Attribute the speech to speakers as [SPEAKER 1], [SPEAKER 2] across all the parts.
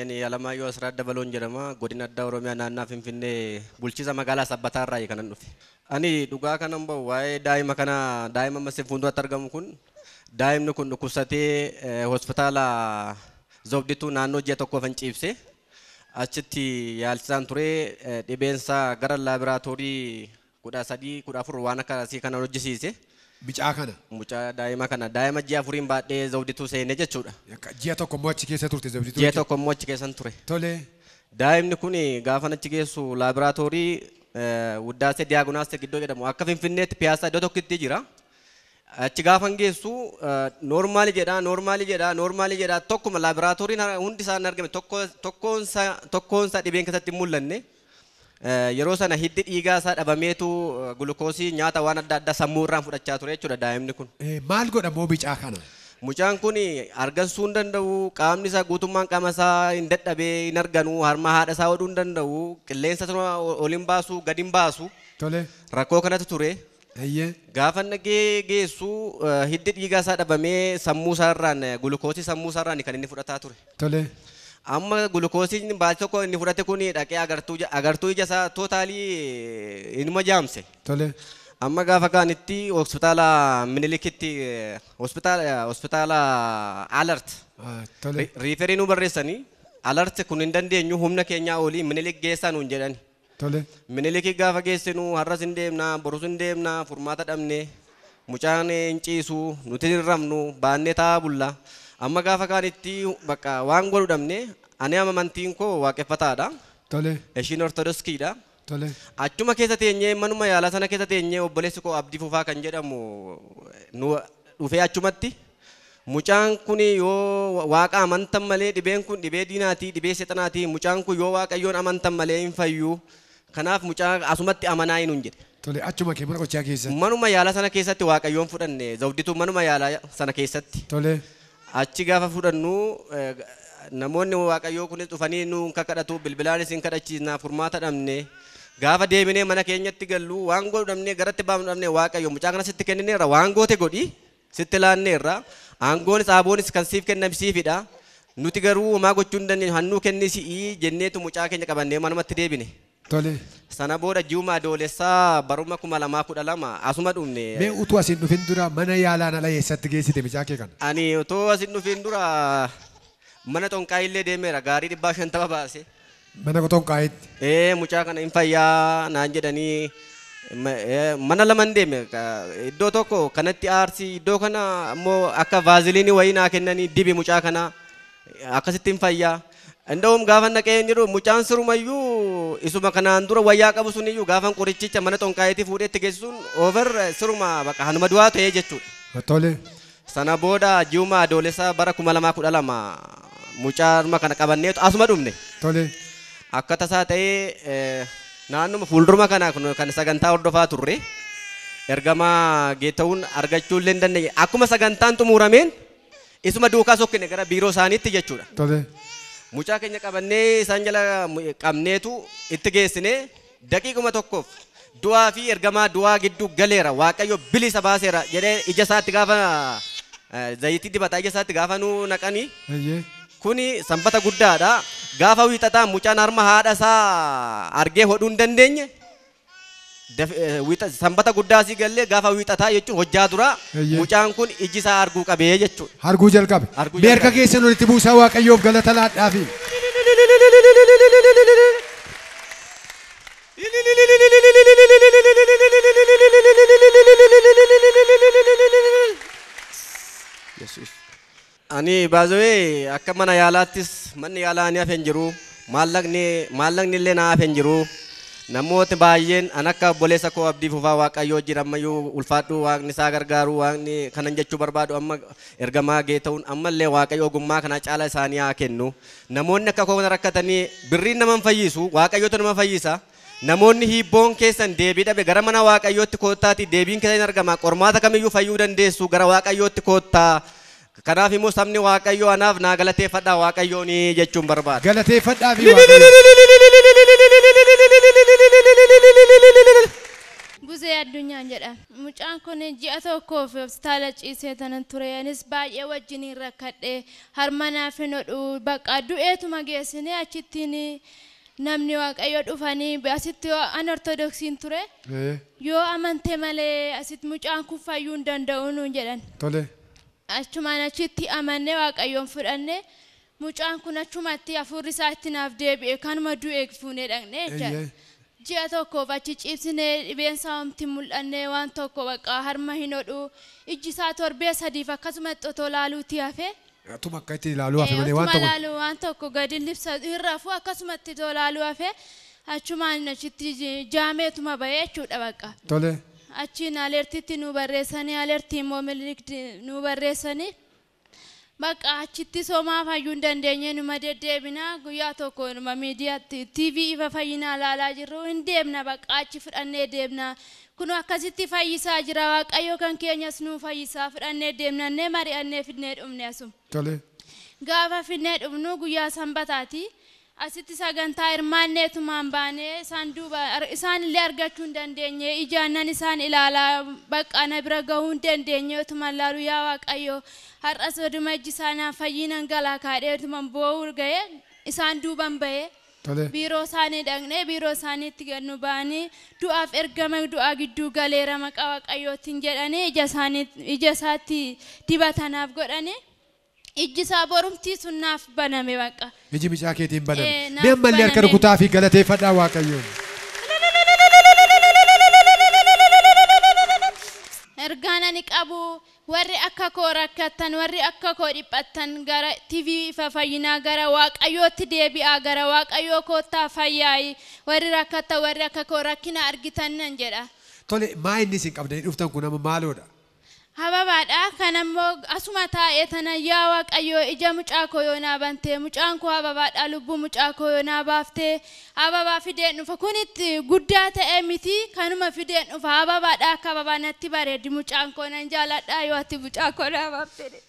[SPEAKER 1] ani Alamaayyoo Asraat Dabaloon jedhama godina addaa Oromiyaa naannaa Finfinnee bulchiisa magaalaa Sabbataa irraa kanan dhufe. Ani dhugaa kanan bahu waa'ee daa'ima kana daa'ima amma fuulduratti argamu kun daa'imni kun dhukkubsatee hospitaala Zobdituu naannoo ji'a tokkoof ciibse achitti yaalchisaan ture dhibeensa gara laaboraatoorii 13-14 waan akkasii kana hojjisiise.
[SPEAKER 2] Bicaa kana.
[SPEAKER 1] Mucaa daa'ima kana daa'ima ji'a afuriin baadhee Zobdituu seenee jechuudha.
[SPEAKER 2] Ji'a tokko immoo achi keessa turte Zobdituu.
[SPEAKER 1] Ji'a tokko immoo achi keessa ture.
[SPEAKER 2] Tole.
[SPEAKER 1] Daa'imni kun gaafa achi geessu laaboraatoorii Wuddaasee Diyaagnoostik iddoo jedhamu akka Finfinneetti piyaasaa iddoo tokkotti jira. Achi gaafa geessu noormaali jedha tokkuma laaboraatooriin hundi isaan argame tokkoonsa dhibeen keessatti hin mul'anne. Yeroo sana hiddi dhiigaa isaa dhabameetu gulukoosii nyaata waan adda addaa sammuu irraan fudhachaa ture jechuudha daa'imni kun.
[SPEAKER 2] Maal godha moo bicaa kana?
[SPEAKER 1] Mucaan kun argansuu hin danda'u, qaamni isaa guutummaan qaama isaa hin dadhabee hin arganu, harma haadha isaa hodhuu hin danda'u, qilleensa ol hin baasu, gadi hin baasu.
[SPEAKER 2] Tole.
[SPEAKER 1] Rakkoo kanatu ture. Gaafa nagee geessu hiddi dhiigaa isaa dhabamee sammuu isaa irraan gulukoosii sammuu isaa irraan kan inni fudhataa ture.
[SPEAKER 2] Tole.
[SPEAKER 1] Amma gulukoosiin baay'ee tokko inni fudhate kun dhaqee agartuu ija isaa tootaalii inuma jaamse.
[SPEAKER 2] Tole.
[SPEAKER 1] Amma gaafa kaanitti hospitaala Minilikitti hospitaala alert.
[SPEAKER 2] Tole.
[SPEAKER 1] Riiferii nu barreessanii alert kun hin dandeenyu humna keenyaa olii Minilik geessaa nuun jedhani.
[SPEAKER 2] Tole.
[SPEAKER 1] Miniliki gaafa geessinu har'as hin deemna borus hin deemna furmaata dhabne mucaan hin ciisu nuti hin rafnu baannee taa'aa bulla. Amma gaafa kaanitti bakka waan godhu dhabne ani amantiin koo waaqeffataadha.
[SPEAKER 2] Tole.
[SPEAKER 1] Ishiin ortodoksiidha.
[SPEAKER 2] Tole.
[SPEAKER 1] Achuma keessa teenyee manuma yaalaa sana keessa teenyee obboleessi koo Abdii Fufaa kan jedhamu nu dhufee achumatti mucaan kun yoo waaqa amantan malee dhibeen kun dhibee diinaati dhibee seexanaati mucaan kun yoo waaqayyoon amantan malee hin fayyu. Kanaaf mucaa asumatti amanaa hin jedhe.
[SPEAKER 2] Tole achuma kee mana qochaa keessa.
[SPEAKER 1] Manuma yaalaa sana keessatti waaqayyoon fudhanne Zobdituu manuma yaalaa sana keessatti.
[SPEAKER 2] Tole.
[SPEAKER 1] Achi gaafa fudhannu namoonni waaqayyoo kunis dhufanii nu kakadhatu bilbilaanis hin kadhachiisna furmaata dhabne gaafa deebinee mana keenyatti gallu waan godhu dhabne garatti baafnu dhabne waaqayyo mucaa kana sitti kennineerra waan goote godhi sitti laanneerra aangoonis aaboonis kan siif kennamsiifidha nuti garuu homaa gochuu hin dandeenyu hannuu kennisi'ii jenneetu mucaa keenya qabannee manumatti deebine.
[SPEAKER 2] Tole.
[SPEAKER 1] Sana booda ji'uma adoolessaa baruma 2012 asuma dhumne.
[SPEAKER 2] Mee utuu asin dhufin dura mana yaalaa ala eessatti geessite mucaa kee kana?
[SPEAKER 1] Ani utuu asin dhufin dura mana xonqaayillee deemeera gaarii 150 baase.
[SPEAKER 2] Mana xonqaayitti?
[SPEAKER 1] Mucaa kana hin fayyaa naan jedhanii mana laman deeme iddoo tokko kanatti aarsi iddoo kana ammoo akka vaaziliinii wayii naa kennanii dibi mucaa kana akkasitti hin fayyaa. Indahum gaafa naqee jiru mucaan sirumayyuu isuma kanaan dura wayyaa qabu suniyyuu gaafa qorichicha mana xonqaayitii fuudhetti geessisuun over siruma bakka hanuma du'aa ta'ee jechuudha.
[SPEAKER 2] Tole.
[SPEAKER 1] Sana booda ji'uma adoolessaa bara 2012 mucaa kana qabanneetu asuma dhumne.
[SPEAKER 2] Tole.
[SPEAKER 1] Akka tasaa ta'ee naannuma fuulduruma kana kan sagantaa hordofaa turre ergamaa geeta'uun argachuu illee hin dandeenye akkuma sagantaan xumurameen isuma duukaa sokkine gara biiroo isaaniitti jechuudha.
[SPEAKER 2] Tole.
[SPEAKER 1] Mucaa keenya qabannee isaan jala qabneetu itti geessine daqiiquma tokkoof du'aa fi ergamaa du'aa gidduu galeera waaqayyo bilisa baaseera jedhee ija isaatti gaafa zayitii dibataa ija isaatti gaafa nu naqanii kuni sanbata guddaadha gaafa wiixataa mucaan harma haadha isaa argee hodhuu hin dandeenye sanbata guddaa asii gallee gaafa wiixataa jechuun hojjaa dura mucaan kun iji isaa arguu qabee jechuudha.
[SPEAKER 2] Arguu jalqabe. Meerka keessan walitti buusaa waaqayyoof galata laadhaafi. Ani baazawee akka mana yaalaattis manni yaalaa ni hafeen jiru maallaqni illee na hafeen jiru. Namooti baay'een an akka obboleessa koo Abdii Fufaa waaqayyoo jira ammayyuu ulfaadhu waaqni isaa gargaaru waaqni kanan jechuu barbaadu amma ergamaa geeta'uun ammallee waaqayyo ogummaa kana caala isaanii haa kennu. Namoonni akka koo rakkatanii birriin nama fayyisu waaqayyootu nama fayyisa. Namoonni hiibboon keessan deebii dhabe gara mana waaqayyootti koottaati deebiin keessan argama qormaata kamiyyuu fayyuu dandeessu gara waaqayyootti koottaa. Kanaaf immoo sabni waaqayyoo anaaf naa galateeffadhaa waaqayyooni jechuun barbaada. Galateeffadhaa fi
[SPEAKER 3] Buzee addunyaan jedhama. Mucaan kun ji'a tokkoof hospitaala ciisee tanan ture. Anis baay'ee wajjiniin rakkadhee harma naaf hin hodhu bakka du'eetuma geessine achittiin namni waaqayyo dhufanii asitti an ortodoksiin ture. Yoo amante malee asitti mucaan kun fayyuu hin danda'u nuun jedhan.
[SPEAKER 4] Tole.
[SPEAKER 3] Achumaan achitti amannee waaqayyoon fudhanne mucaan kun achumatti hafuurri isaa itti naaf deebi'e kanuma du'e fuunee dhaqne jechuudha. Ji'a tokkoof achi ciibsinee dhibeensa homti mul'annee waan tokko bakka harma hin hodhu ijji isaa torbee sadiif akkasumatti otoo laaluuti hafe.
[SPEAKER 4] Atuma akka itti ilaaluu hafe malee waan tokko.
[SPEAKER 3] Waan tokko gadi libsa hirrafu akkasumatti otoo laaluu hafe achumaan achitti jaameetuma bahee jechuudha bakka.
[SPEAKER 4] Tole.
[SPEAKER 3] Achiin alertiitti nu barreessanii alertii immoo milikti nu barreessanii. Bakka achitti somaa fayyuu hin dandeenye numa deddeebina guyyaa tokko numa miidiyaatti TV ifa fayyinaa ilaalaa jirru hin deemna bakka achi fudhannee deemna kun akkasitti fayyisaa jira waaqayyo kan keenyas nu fayyisaa fudhannee deemnannee mari'annee fidnee dhumne asum.
[SPEAKER 4] Tole.
[SPEAKER 3] Gaafa fidnee dhumnu guyyaa sanbataati asitti sagantaa hirmaanneetumaan baanee isaan duuba isaan illee argachuu hin dandeenye ijaannan isaan ilaalaa bakka na bira gahuu hin dandeenye tumaan laalu yaa waaqayyo har'as oduma ijji isaanii fayyinan galaa kaadhee tumaan boo'uu ga'ee isaan duuban bahee biiroo isaanii dhaqnee biiroo isaaniitti gannu baanii du'aaf ergama du'aa gidduu galeera maqaa waaqayyootiin jedhanii ija isaatti dibatanaaf godhanii. Ijjisaa borumtii sunnaaf baname bakka.
[SPEAKER 4] Iji mucaa keetiin baname. Mee ammallee harka rukutaa fi galateeffadhaa waaqayyoon.
[SPEAKER 3] Ergaan ani qabu warri akka koo rakkatan warri akka koo dhiphattan gara TV ifa fayyinaa gara waaqayyootti deebi'aa gara waaqayyoo koottaa fayyaayi warri rakkatan warri akka koo rakkina argitan nan jedha.
[SPEAKER 4] Tole maa inni isin qabdanii dhuftan kun amma maaloodha?
[SPEAKER 3] Hababaadha kanammoo asuma taa'ee tana yaa waaqayyo ija mucaa koo yoonaa bantee mucaan koo hababaadha lubbuu mucaa koo yoonaa baaftee hababaa fideen dhufa kunitti guddaa ta'e miti kanuma fideen dhufa hababaadha akka hababaa natti bareedi mucaan koo nan jaaladha yoo ati mucaa koo naa baaftee.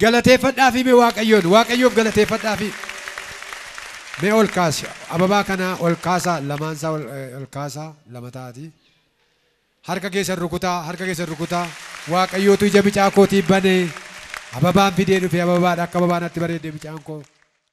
[SPEAKER 4] Galateeffadhaa fi mee waaqayyoof galateeffadhaa fi mee ol kaasi hababaa kana ol kaasaa lamaansaa ol kaasaa lama taati. Harka keessan rukutaa waaqayyootu ija mucaa kootii bane hababaan fidee dhufe hababaadha akka hababaan natti bareede mucaan koo.